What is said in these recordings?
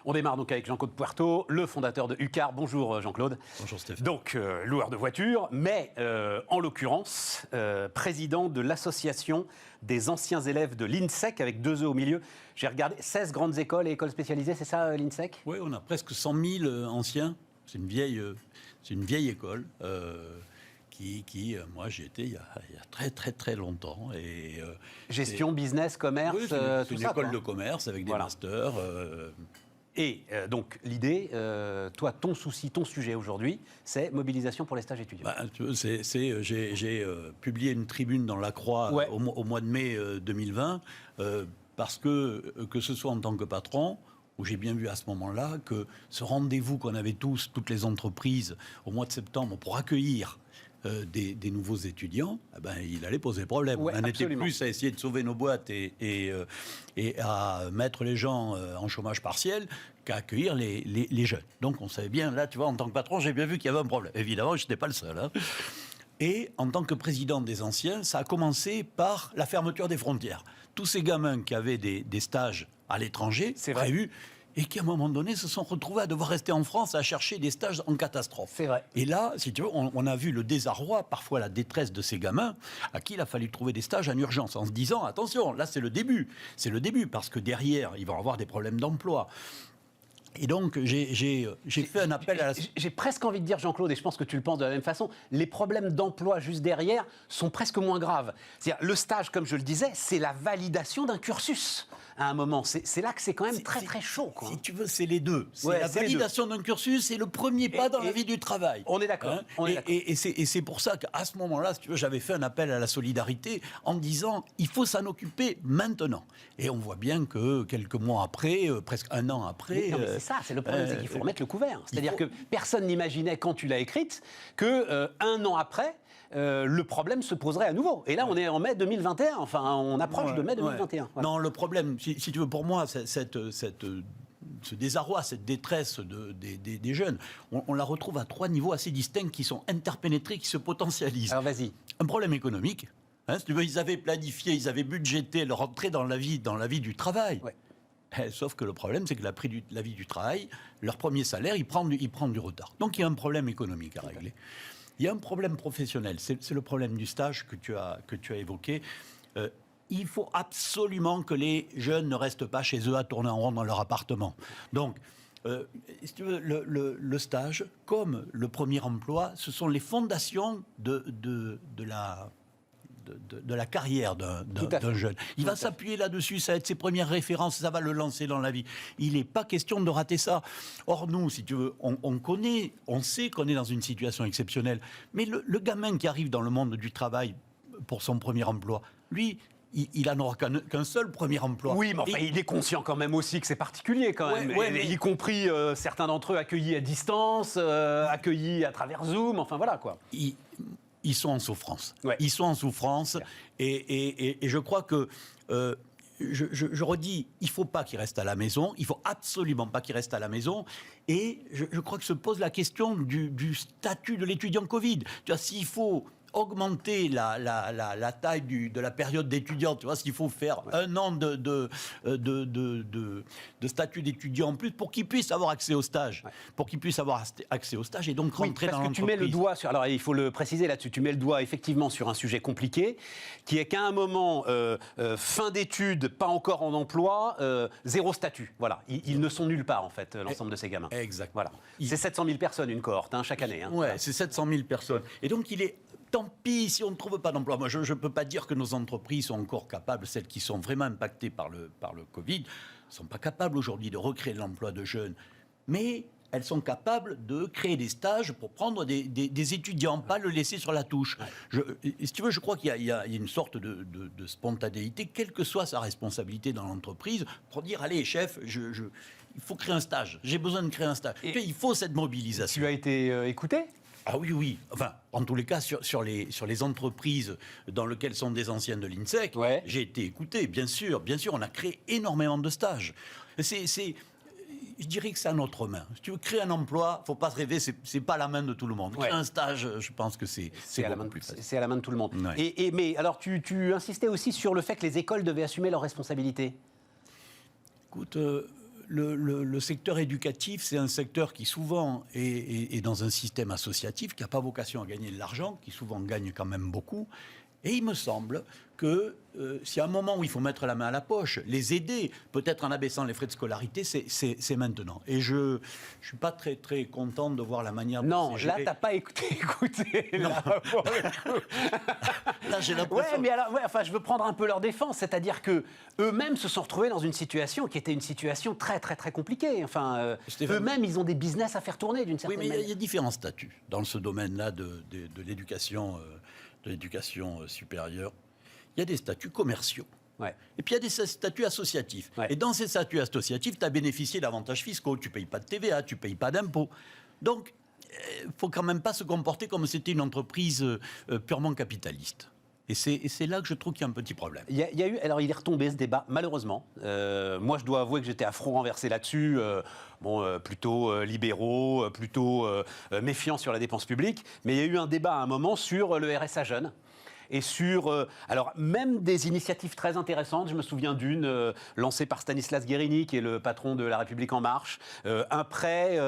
On démarre donc avec Jean-Claude Puerto, le fondateur de UCAR. Bonjour Jean-Claude. Bonjour Stéphane. Donc, loueur de voitures, mais en l'occurrence, président de l'association des anciens élèves de l'INSEC, avec 2 E au milieu. J'ai regardé 16 grandes écoles et écoles spécialisées, c'est ça l'INSEC? Oui, on a presque 100 000 anciens. C'est une vieille école. Moi j'ai été il y a très longtemps. Gestion, business, commerce, oui, tout ça. C'est une école de commerce avec des masters. Et donc l'idée, toi, ton souci, ton sujet aujourd'hui, c'est mobilisation pour les stages étudiants. J'ai publié une tribune dans La Croix au mois de mai 2020 parce que ce soit en tant que patron, où j'ai bien vu à ce moment-là que ce rendez-vous qu'on avait toutes les entreprises, au mois de septembre, pour accueillir des nouveaux étudiants, il allait poser problème. Ouais, on n'était plus à essayer de sauver nos boîtes et à mettre les gens en chômage partiel qu'à accueillir les jeunes. Donc on savait bien, là, tu vois, en tant que patron, j'ai bien vu qu'il y avait un problème. Évidemment, je n'étais pas le seul. Hein. Et en tant que président des anciens, ça a commencé par la fermeture des frontières. Tous ces gamins qui avaient des stages à l'étranger, prévus, et qui, à un moment donné, se sont retrouvés à devoir rester en France à chercher des stages en catastrophe. C'est vrai. Et là, si tu veux, on a vu le désarroi, parfois la détresse de ces gamins, à qui il a fallu trouver des stages en urgence, en se disant, attention, là, c'est le début. C'est le début, parce que derrière, ils vont avoir des problèmes d'emploi. Et donc, j'ai fait un appel à la... J'ai presque envie de dire, Jean-Claude, et je pense que tu le penses de la même façon, les problèmes d'emploi juste derrière sont presque moins graves. C'est-à-dire, le stage, comme je le disais, c'est la validation d'un cursus à un moment. C'est là que c'est quand même très chaud, quoi. Si tu veux, c'est les deux. C'est la validation d'un cursus, c'est le premier pas dans la vie du travail. On est d'accord. Et c'est pour ça qu'à ce moment-là, si tu veux, j'avais fait un appel à la solidarité en disant, il faut s'en occuper maintenant. Et on voit bien que quelques mois après, presque un an après... C'est ça, c'est le problème, c'est qu'il faut remettre le couvert. C'est-à-dire que personne n'imaginait, quand tu l'as écrite, que un an après, le problème se poserait à nouveau. Et là, on est en mai 2021. Enfin, on approche de mai 2021. Ouais. Non, le problème, si tu veux, pour moi, ce désarroi, cette détresse des jeunes, on la retrouve à 3 niveaux assez distincts qui sont interpénétrés, qui se potentialisent. Alors, vas-y. Un problème économique. Hein, si tu veux, ils avaient planifié, ils avaient budgété leur entrée dans la vie du travail. Ouais. Sauf que le problème, c'est que la vie du travail, leur premier salaire, il prend du retard. Donc il y a un problème économique à régler. Il y a un problème professionnel. C'est le problème du stage que tu as évoqué. Il faut absolument que les jeunes ne restent pas chez eux à tourner en rond dans leur appartement. Donc, si tu veux, le stage, comme le premier emploi, ce sont les fondations de la carrière d'un jeune. Il va s'appuyer là-dessus, ça va être ses premières références, ça va le lancer dans la vie. Il n'est pas question de rater ça. Or, nous, si tu veux, on sait qu'on est dans une situation exceptionnelle, mais le gamin qui arrive dans le monde du travail pour son premier emploi, lui, il n'en aura qu'un seul premier emploi. Oui, mais enfin, il est conscient quand même aussi que c'est particulier quand même. Y compris certains d'entre eux accueillis à distance, accueillis à travers Zoom, enfin voilà quoi. Ils sont en souffrance. Ouais. Ils sont en souffrance. Et je crois que, je redis, il ne faut pas qu'ils restent à la maison. Il ne faut absolument pas qu'ils restent à la maison. Et je crois que se pose la question du statut de l'étudiant Covid. Tu vois, s'il faut augmenter la taille de la période d'étudiant, tu vois, s'il faut faire un an de statut d'étudiant en plus pour qu'ils puissent avoir accès au stage, et donc rentrer dans l'entreprise. Parce que tu mets le doigt sur, alors il faut le préciser là-dessus, tu mets le doigt effectivement sur un sujet compliqué, qui est qu'à un moment, fin d'études, pas encore en emploi, zéro statut, voilà, ils ne sont nulle part en fait, l'ensemble de ces gamins. Exact. Voilà. C'est 700 000 personnes, une cohorte, chaque année. Ouais, c'est 700 000 personnes. Et donc tant pis si on ne trouve pas d'emploi. Moi, je ne peux pas dire que nos entreprises sont encore capables, celles qui sont vraiment impactées par le Covid, ne sont pas capables aujourd'hui de recréer de l'emploi de jeunes. Mais elles sont capables de créer des stages pour prendre des étudiants, pas le laisser sur la touche. Si tu veux, je crois qu'il y a une sorte de spontanéité, quelle que soit sa responsabilité dans l'entreprise, pour dire, allez, chef, il faut créer un stage. J'ai besoin de créer un stage. Et il faut cette mobilisation. Tu as été écouté ? Ah oui. Enfin, en tous les cas, sur les entreprises dans lesquelles sont des anciens de l'INSEC, j'ai été écouté, bien sûr. On a créé énormément de stages. Je dirais que c'est à notre main. Si tu veux créer un emploi, il ne faut pas se rêver, c'est pas à la main de tout le monde. Créer un stage, je pense que c'est beaucoup plus facile. C'est à la main de tout le monde. Ouais. Mais alors, tu insistais aussi sur le fait que les écoles devaient assumer leurs responsabilités. Écoute, le secteur éducatif, c'est un secteur qui souvent est dans un système associatif, qui n'a pas vocation à gagner de l'argent, qui souvent gagne quand même beaucoup. Et il me semble que s'il y a un moment où il faut mettre la main à la poche, les aider, peut-être en abaissant les frais de scolarité, c'est maintenant. Et je ne suis pas très, très content de voir la manière dont Non, c'est là, géré. tu n'as pas écouté. Là, pour le coup. Là, j'ai l'impression... Ouais, mais alors, enfin, je veux prendre un peu leur défense, c'est-à-dire que eux-mêmes se sont retrouvés dans une situation qui était une situation très, très, très compliquée. Enfin, eux-mêmes, ils ont des business à faire tourner d'une certaine manière. Oui, mais il y a différents statuts dans ce domaine-là de l'éducation supérieure. Il y a des statuts commerciaux. Ouais. Et puis il y a des statuts associatifs. Ouais. Et dans ces statuts associatifs, tu as bénéficié d'avantages fiscaux. Tu ne payes pas de TVA, tu ne payes pas d'impôts. Donc, il ne faut quand même pas se comporter comme si c'était une entreprise purement capitaliste. Et c'est là que je trouve qu'il y a un petit problème. Il y a eu, alors il est retombé ce débat, malheureusement. Moi, je dois avouer que j'étais à front renversé là-dessus. Plutôt libéraux, plutôt méfiants sur la dépense publique. Mais il y a eu un débat à un moment sur le RSA jeune. Et sur, alors même des initiatives très intéressantes, je me souviens d'une lancée par Stanislas Guérini, qui est le patron de La République En Marche, un prêt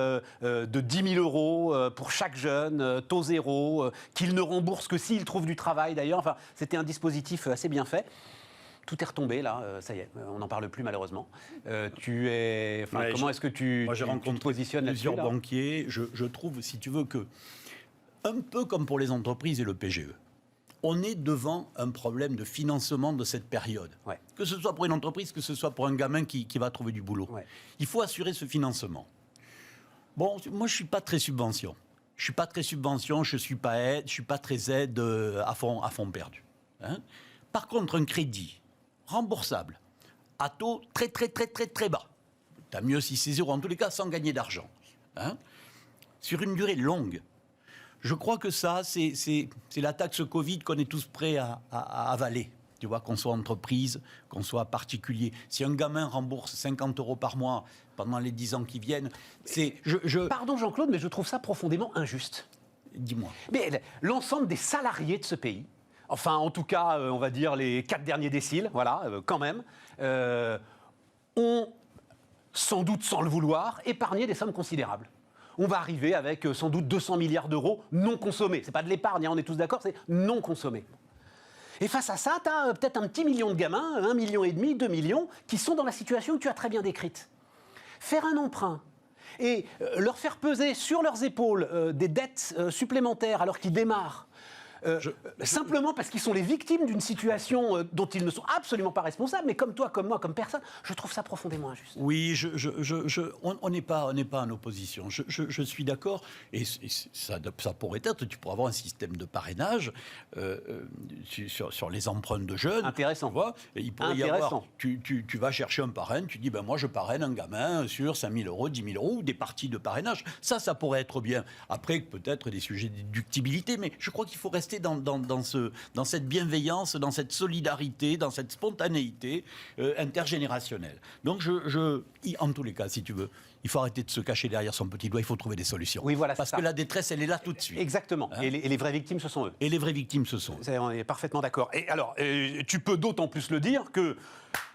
de 10 000 euros pour chaque jeune, taux zéro, qu'il ne rembourse que s'il trouve du travail d'ailleurs. Enfin, c'était un dispositif assez bien fait. Tout est retombé là, ça y est, on n'en parle plus malheureusement. Comment est-ce que tu te positionnes là-dessus? Plusieurs banquiers, je trouve, si tu veux, que un peu comme pour les entreprises et le PGE, on est devant un problème de financement de cette période. Ouais. Que ce soit pour une entreprise, que ce soit pour un gamin qui va trouver du boulot. Ouais. Il faut assurer ce financement. Bon, moi, je ne suis pas très subvention. Je ne suis pas très subvention, je ne suis pas aide, je ne suis pas très aide à fond perdu. Hein. Par contre, un crédit remboursable à taux très, très, très, très, très bas, tant mieux si c'est zéro, en tous les cas, sans gagner d'argent, hein, sur une durée longue. Je crois que ça, c'est la taxe Covid qu'on est tous prêts à avaler. Tu vois, qu'on soit entreprise, qu'on soit particulier. Si un gamin rembourse 50 € par mois pendant les 10 ans qui viennent, c'est... Pardon Jean-Claude, mais je trouve ça profondément injuste. Dis-moi. Mais l'ensemble des salariés de ce pays, enfin en tout cas, on va dire les 4 derniers déciles, voilà, quand même, ont, sans doute sans le vouloir, épargné des sommes considérables. On va arriver avec sans doute 200 milliards d'euros non consommés. C'est pas de l'épargne, hein, on est tous d'accord, c'est non consommé. Et face à ça, tu as peut-être un petit million de gamins, 1,5 million, 2 millions, qui sont dans la situation que tu as très bien décrite. Faire un emprunt et leur faire peser sur leurs épaules des dettes supplémentaires alors qu'ils démarrent, simplement parce qu'ils sont les victimes d'une situation dont ils ne sont absolument pas responsables, mais comme toi, comme moi, comme personne, je trouve ça profondément injuste. Oui, on n'est pas en opposition. Je suis d'accord, et ça pourrait être, tu pourrais avoir un système de parrainage sur les emprunts de jeunes. Intéressant. Tu vois, il pourrait y avoir, tu vas chercher un parrain, tu dis, ben moi je parraine un gamin sur 5 000 €, 10 000 €, ou des parties de parrainage. Ça pourrait être bien. Après, peut-être des sujets de déductibilité, mais je crois qu'il faut rester dans cette bienveillance, dans cette solidarité, dans cette spontanéité intergénérationnelle. Donc, en tous les cas, si tu veux, il faut arrêter de se cacher derrière son petit doigt, il faut trouver des solutions. Oui, voilà, parce que la détresse, elle est là tout de suite. Exactement. Hein, et les vraies victimes, ce sont eux. Et les vraies victimes, ce sont eux. On est parfaitement d'accord. Et alors, tu peux d'autant plus le dire que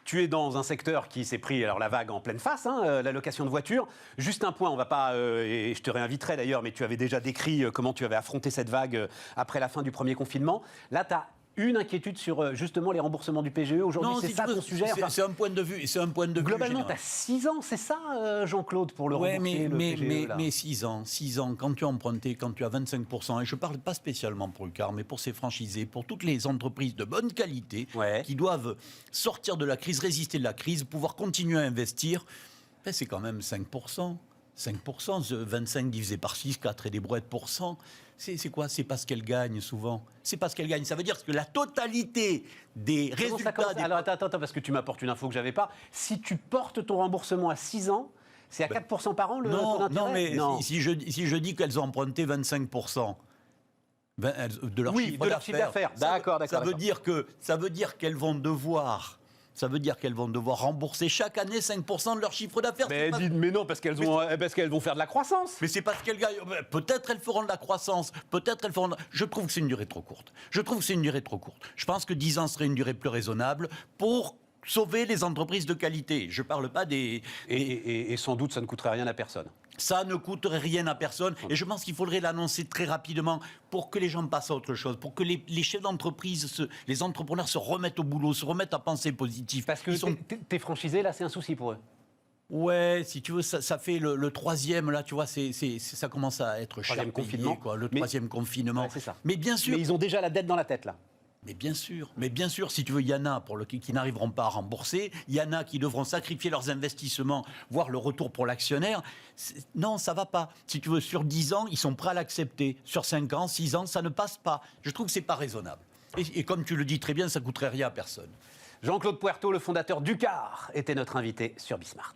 tu es dans un secteur qui s'est pris la vague en pleine face, hein, la location de voitures. Juste un point, on va pas, et je te réinviterai d'ailleurs, mais tu avais déjà décrit comment tu avais affronté cette vague après la fin du premier confinement. Là, tu as une inquiétude sur justement les remboursements du PGE. Aujourd'hui, c'est ça ton sujet. C'est un point de vue. Globalement, tu as 6 ans, c'est ça, Jean-Claude, pour le rembourser, le PGE, mais 6 ans, quand tu as emprunté, quand tu as 25%, et je ne parle pas spécialement pour le car, mais pour ces franchisés, pour toutes les entreprises de bonne qualité qui doivent sortir de la crise, résister de la crise, pouvoir continuer à investir, ben c'est quand même 5%. 5%, 25 divisé par 6, 4 et des brouettes pour cent. C'est quoi? C'est pas ce qu'elle gagne souvent. C'est pas ce qu'elle gagne. Ça veut dire que la totalité des résultats... Alors attends, parce que tu m'apportes une info que j'avais pas. Si tu portes ton remboursement à 6 ans, c'est à 4% par an le taux d'intérêt? Non, mais si je dis qu'elles ont emprunté 25%, de leur chiffre d'affaires. D'accord. Ça veut dire qu'elles vont devoir... Ça veut dire qu'elles vont devoir rembourser chaque année 5% de leur chiffre d'affaires. Mais non, parce qu'elles vont faire de la croissance. Mais c'est parce qu'elles gagnent. Peut-être elles feront de la croissance, peut-être elles feront... Je trouve que c'est une durée trop courte. Je pense que 10 ans serait une durée plus raisonnable pour sauver les entreprises de qualité. Je ne parle pas des... Et sans doute, ça ne coûterait rien à personne. Ça ne coûterait rien à personne. Et je pense qu'il faudrait l'annoncer très rapidement pour que les gens passent à autre chose, pour que les chefs d'entreprise, les entrepreneurs se remettent au boulot, se remettent à penser positif. Parce que tes franchisés, là, c'est un souci pour eux. Ouais, si tu veux, ça fait le troisième, là, tu vois, ça commence à être cher. Troisième confinement. Quoi, le troisième confinement. Ouais, c'est ça. Mais bien sûr... Mais ils ont déjà la dette dans la tête, là. Mais bien sûr, si tu veux, il y en a qui n'arriveront pas à rembourser, il y en a qui devront sacrifier leurs investissements, voire le retour pour l'actionnaire. Non, ça va pas. Si tu veux, sur 10 ans, ils sont prêts à l'accepter. Sur 5 ans, 6 ans, ça ne passe pas. Je trouve que c'est pas raisonnable. Et comme tu le dis très bien, ça coûterait rien à personne. Jean-Claude Puerto, le fondateur d'Ucar, était notre invité sur Bismart.